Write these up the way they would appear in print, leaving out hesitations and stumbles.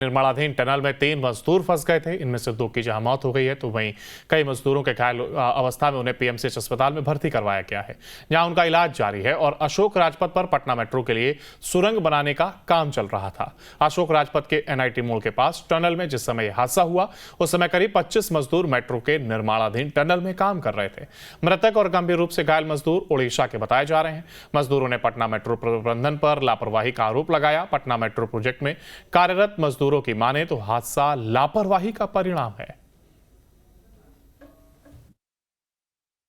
निर्माणाधीन टनल में 3 मजदूर फंस गए थे। इनमें से 2 की जहां मौत हो गई है, तो वहीं कई मजदूरों के घायल अवस्था में उन्हें पीएमसीएच अस्पताल में भर्ती करवाया गया है, जहां उनका इलाज जारी है। और अशोक राजपथ पर पटना मेट्रो के लिए सुरंग बनाने का काम चल रहा था। अशोक राजपथ के एनआईटी मोड़ के पास टनल में जिस समय हादसा हुआ, उस समय करीब 25 मजदूर मेट्रो के निर्माणाधीन टनल में काम कर रहे थे। मृतक और गंभीर रूप से घायल मजदूर ओडिशा के बताए जा रहे हैं। मजदूरों ने पटना मेट्रो प्रबंधन पर लापरवाही का आरोप लगाया। पटना मेट्रो प्रोजेक्ट में कार्यरत मजदूरों की माने तो हादसा लापरवाही का परिणाम है।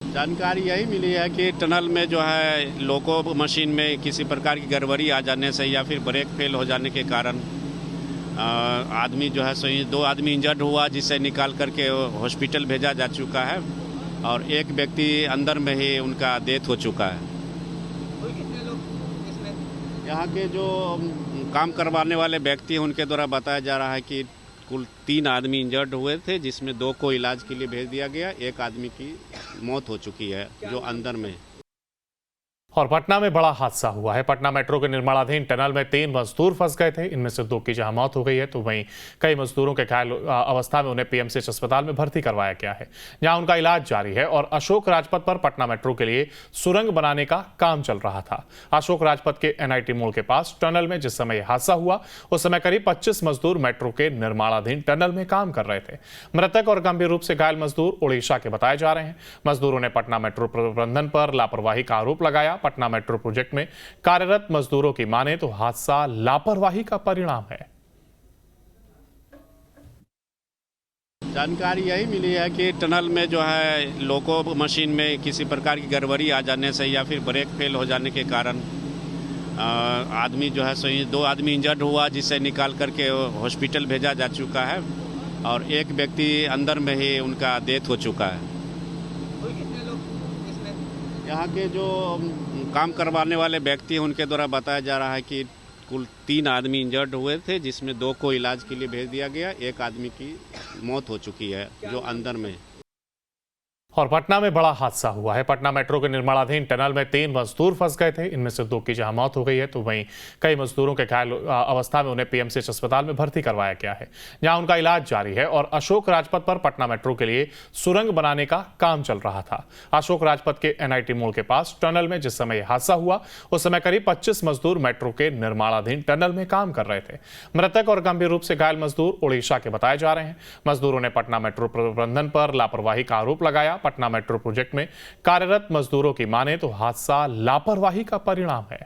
जानकारी यही मिली है कि टनल में जो है लोको मशीन में किसी प्रकार की गड़बड़ी आ जाने से या फिर ब्रेक फेल हो जाने के कारण आदमी जो है 2 आदमी इंजर्ड हुआ, जिसे निकाल करके हॉस्पिटल भेजा जा चुका है और एक व्यक्ति अंदर में ही उनका डेथ हो चुका है। कितने लोग इसमें? यहाँ के जो काम करवाने वाले व्यक्ति हैं, उनके द्वारा बताया जा रहा है कि कुल 3 आदमी इंजर्ड हुए थे, जिसमें 2 को इलाज के लिए भेज दिया गया। एक आदमी की मौत हो चुकी है जो अंदर में। और पटना में बड़ा हादसा हुआ है। पटना मेट्रो के निर्माणाधीन टनल में 3 मजदूर फंस गए थे। इनमें से 2 की जहां मौत हो गई है, तो वहीं कई मजदूरों के घायल अवस्था में उन्हें पीएमसीएच अस्पताल में भर्ती करवाया गया है, जहां उनका इलाज जारी है। और अशोक राजपथ पर पटना मेट्रो के लिए सुरंग बनाने का काम चल रहा था। अशोक राजपथ के एनआईटी मोड़ के पास टनल में जिस समय हादसा हुआ, उस समय करीब 25 मजदूर मेट्रो के निर्माणाधीन टनल में काम कर रहे थे। मृतक और गंभीर रूप से घायल मजदूर ओडिशा के बताए जा रहे हैं। मजदूरों ने पटना मेट्रो प्रबंधन पर लापरवाही का आरोप लगाया। पटना मेट्रो प्रोजेक्ट में कार्यरत मजदूरों की माने तो हादसा लापरवाही का परिणाम है। जानकारी यही मिली है कि टनल में जो है लोको मशीन में किसी प्रकार की गड़बड़ी आ जाने से या फिर ब्रेक फेल हो जाने के कारण आदमी जो है 2 आदमी इंजर्ड हुआ, जिसे निकाल करके हॉस्पिटल भेजा जा चुका है और एक व्यक्ति अंदर में ही उनका डेथ हो चुका है। कितने लोग इसमें? यहाँ के जो काम करवाने वाले व्यक्ति हैं, उनके द्वारा बताया जा रहा है कि कुल 3 आदमी इंजर्ड हुए थे, जिसमें 2 को इलाज के लिए भेज दिया गया। एक आदमी की मौत हो चुकी है जो अंदर में। और पटना में बड़ा हादसा हुआ है। पटना मेट्रो के निर्माणाधीन टनल में 3 मजदूर फंस गए थे। इनमें से 2 की जहां मौत हो गई है, तो वहीं कई मजदूरों के घायल अवस्था में उन्हें पीएमसीएच अस्पताल में भर्ती करवाया गया है, जहां उनका इलाज जारी है। और अशोक राजपथ पर पटना मेट्रो के लिए सुरंग बनाने का काम चल रहा था। अशोक राजपथ के एनआईटी मोड़ के पास टनल में जिस समय हादसा हुआ, उस समय करीब 25 मजदूर मेट्रो के निर्माणाधीन टनल में काम कर रहे थे। मृतक और गंभीर रूप से घायल मजदूर ओडिशा के बताए जा रहे हैं। मजदूरों ने पटना मेट्रो प्रबंधन पर लापरवाही का आरोप लगाया। पटना मेट्रो प्रोजेक्ट में कार्यरत मजदूरों की माने तो हादसा लापरवाही का परिणाम है।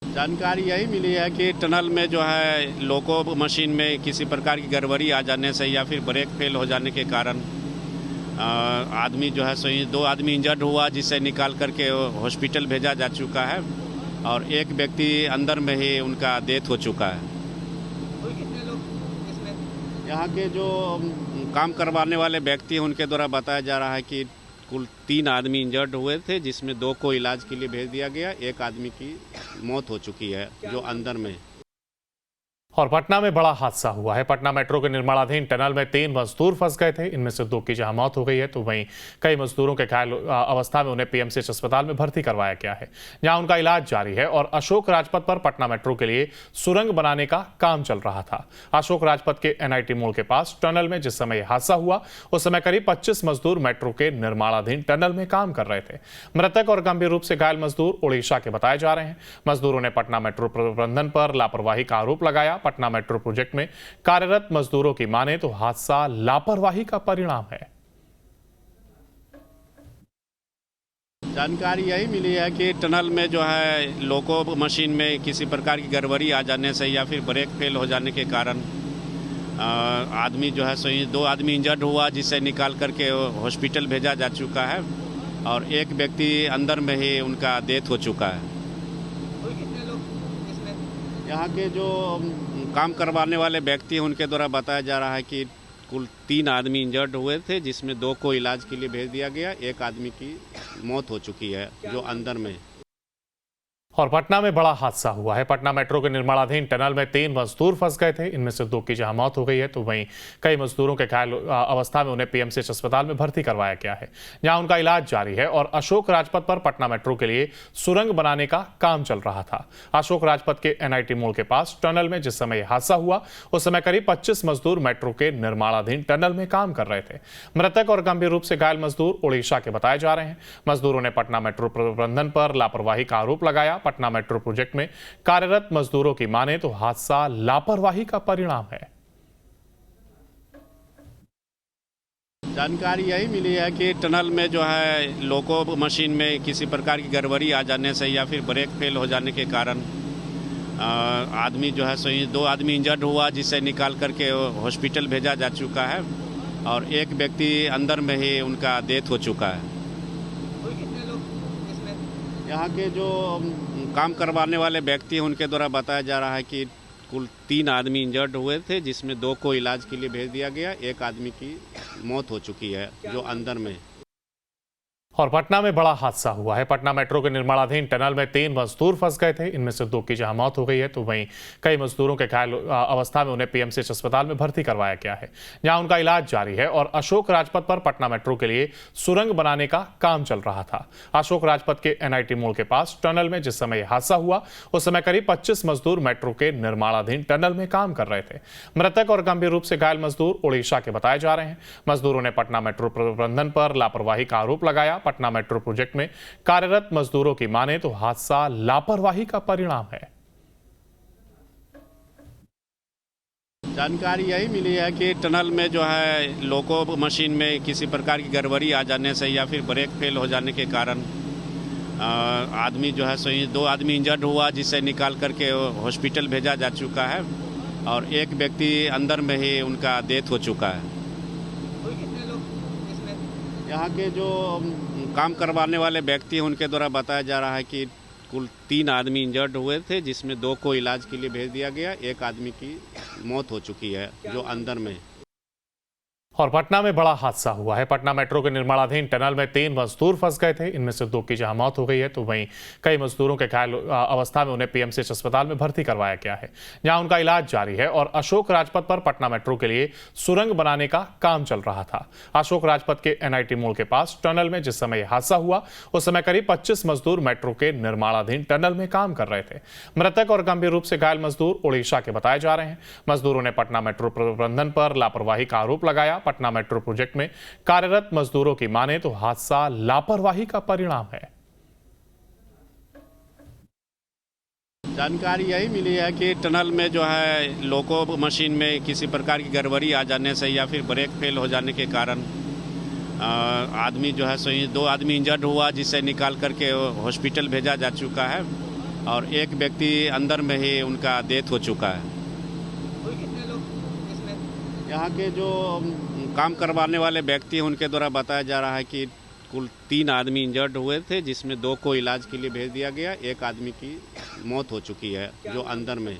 जानकारी यही मिली है कि टनल में जो है लोको मशीन में किसी प्रकार की गड़बड़ी आ जाने से या फिर ब्रेक फेल हो जाने के कारण आदमी जो है 2 आदमी इंजर्ड हुआ, जिसे निकाल करके हॉस्पिटल भेजा जा चुका है और एक व्यक्ति अंदर में ही उनका डेथ हो चुका है। कितने लोग इसमें? यहाँ के जो काम करवाने वाले व्यक्ति हैं, उनके द्वारा बताया जा रहा है कि कुल 3 आदमी इंजर्ड हुए थे, जिसमें 2 को इलाज के लिए भेज दिया गया। एक आदमी की मौत हो चुकी है जो अंदर में। और पटना में बड़ा हादसा हुआ है। पटना मेट्रो के निर्माणाधीन टनल में 3 मजदूर फंस गए थे। इनमें से 2 की जहां मौत हो गई है, तो वहीं कई मजदूरों के घायल अवस्था में उन्हें पीएमसीएच अस्पताल में भर्ती करवाया गया है, जहां उनका इलाज जारी है। और अशोक राजपथ पर पटना मेट्रो के लिए सुरंग बनाने का काम चल रहा था। अशोक राजपथ के एनआईटी मोड़ के पास टनल में जिस समय हादसा हुआ, उस समय करीब 25 मजदूर मेट्रो के निर्माणाधीन टनल में काम कर रहे थे। मृतक और गंभीर रूप से घायल मजदूर ओडिशा के बताए जा रहे हैं। मजदूरों ने पटना मेट्रो प्रबंधन पर लापरवाही का आरोप लगाया। पटना मेट्रो प्रोजेक्ट में कार्यरत मजदूरों की माने तो हादसा लापरवाही का परिणाम है। जानकारी यही मिली है कि टनल में जो है लोको मशीन में किसी प्रकार की गड़बड़ी आ जाने से या फिर ब्रेक फेल हो जाने के कारण आदमी जो है 2 आदमी इंजर्ड हुआ, जिसे निकाल करके हॉस्पिटल भेजा जा चुका है और एक व्यक्ति अंदर में ही उनका डेथ हो चुका है। कितने लोग इसमें? यहाँ के जो काम करवाने वाले व्यक्ति हैं, उनके द्वारा बताया जा रहा है कि कुल 3 आदमी इंजर्ड हुए थे, जिसमें 2 को इलाज के लिए भेज दिया गया। एक आदमी की मौत हो चुकी है जो अंदर में। और पटना में बड़ा हादसा हुआ है। पटना मेट्रो के निर्माणाधीन टनल में 3 मजदूर फंस गए थे। इनमें से 2 की जहां मौत हो गई है तो वहीं कई मजदूरों के घायल अवस्था में उन्हें पीएमसीएच अस्पताल में भर्ती करवाया गया है, जहां उनका इलाज जारी है। और अशोक राजपथ पर पटना मेट्रो के लिए सुरंग बनाने का काम चल रहा था। अशोक राजपथ के एनआईटी मोड़ के पास टनल में जिस समय हादसा हुआ उस समय करीब 25 मजदूर मेट्रो के निर्माणाधीन टनल में काम कर रहे थे। मृतक और गंभीर रूप से घायल मजदूर उड़ीसा के बताए जा रहे हैं। मजदूरों ने पटना मेट्रो प्रबंधन पर लापरवाही का आरोप लगाया। पटना मेट्रो प्रोजेक्ट में कार्यरत मजदूरों की माने तो हादसा लापरवाही का परिणाम है। जानकारी यही मिली है कि टनल में जो है लोको मशीन में किसी प्रकार की गड़बड़ी आ जाने से या फिर ब्रेक फेल हो जाने के कारण आदमी जो है सो 2 आदमी इंजर्ड हुआ, जिसे निकाल करके हॉस्पिटल भेजा जा चुका है और एक व्यक्ति अंदर में ही उनका डेथ हो चुका है। कोई कितने लोग इसमें? यहाँ के जो काम करवाने वाले व्यक्ति हैं उनके द्वारा बताया जा रहा है कि कुल 3 आदमी इंजर्ड हुए थे, जिसमें 2 को इलाज के लिए भेज दिया गया। एक आदमी की मौत हो चुकी है जो अंदर में। और पटना में बड़ा हादसा हुआ है। पटना मेट्रो के निर्माणाधीन टनल में 3 मजदूर फंस गए थे। इनमें से 2 की जहां मौत हो गई है तो वहीं कई मजदूरों के घायल अवस्था में उन्हें पीएमसीएच अस्पताल में भर्ती करवाया गया है, जहां उनका इलाज जारी है। और अशोक राजपथ पर पटना मेट्रो के लिए सुरंग बनाने का काम चल रहा था। अशोक राजपथ के एनआईटी मोड़ के पास टनल में जिस समय हादसा हुआ उस समय करीब 25 मजदूर मेट्रो के निर्माणाधीन टनल में काम कर रहे थे। मृतक और गंभीर रूप से घायल मजदूर उड़ीसा के बताए जा रहे हैं। मजदूरों ने पटना मेट्रो प्रबंधन पर लापरवाही का आरोप लगाया। पटना मेट्रो प्रोजेक्ट में कार्यरत मजदूरों की माने तो हादसा लापरवाही का परिणाम है। जानकारी यही मिली है कि टनल में जो है लोको मशीन में किसी प्रकार की गड़बड़ी आ जाने से या फिर ब्रेक फेल हो जाने के कारण आदमी जो है सो 2 आदमी इंजर्ड हुआ, जिसे निकाल करके हॉस्पिटल भेजा जा चुका है और एक व्यक्ति अंदर में ही उनका डेथ हो चुका है। कोई कितने लोग इसमें? यहाँ के जो काम करवाने वाले व्यक्ति हैं उनके द्वारा बताया जा रहा है कि कुल 3 आदमी इंजर्ड हुए थे, जिसमें 2 को इलाज के लिए भेज दिया गया। एक आदमी की मौत हो चुकी है जो अंदर में। और पटना में बड़ा हादसा हुआ है। पटना मेट्रो के निर्माणाधीन टनल में 3 मजदूर फंस गए थे। इनमें से 2 की जहां मौत हो गई है तो वहीं कई मजदूरों के घायल अवस्था में उन्हें पीएमसीएच अस्पताल में भर्ती करवाया गया है, जहां उनका इलाज जारी है। और अशोक राजपथ पर पटना मेट्रो के लिए सुरंग बनाने का काम चल रहा था। अशोक राजपथ के एनआईटी मोड़ के पास टनल में जिस समय हादसा हुआ उस समय करीब 25 मजदूर मेट्रो के निर्माणाधीन टनल में काम कर रहे थे। मृतक और गंभीर रूप से घायल मजदूर उड़ीसा के बताए जा रहे हैं। मजदूरों ने पटना मेट्रो प्रबंधन पर लापरवाही का आरोप लगाया। पटना मेट्रो प्रोजेक्ट में कार्यरत मजदूरों की माने तो हादसा लापरवाही का परिणाम है। जानकारी यही मिली है कि टनल में जो है लोको मशीन में किसी प्रकार की गड़बड़ी आ जाने से या फिर ब्रेक फेल हो जाने के कारण आदमी जो है सो 2 आदमी इंजर्ड हुआ, जिसे निकाल करके हॉस्पिटल भेजा जा चुका है और एक व्यक्ति अंदर में ही उनका डेथ हो चुका है। कोई कितने लोग इसमें? यहाँ के जो काम करवाने वाले व्यक्ति हैं उनके द्वारा बताया जा रहा है कि कुल 3 आदमी इंजर्ड हुए थे, जिसमें 2 को इलाज के लिए भेज दिया गया। एक आदमी की मौत हो चुकी है जो अंदर में।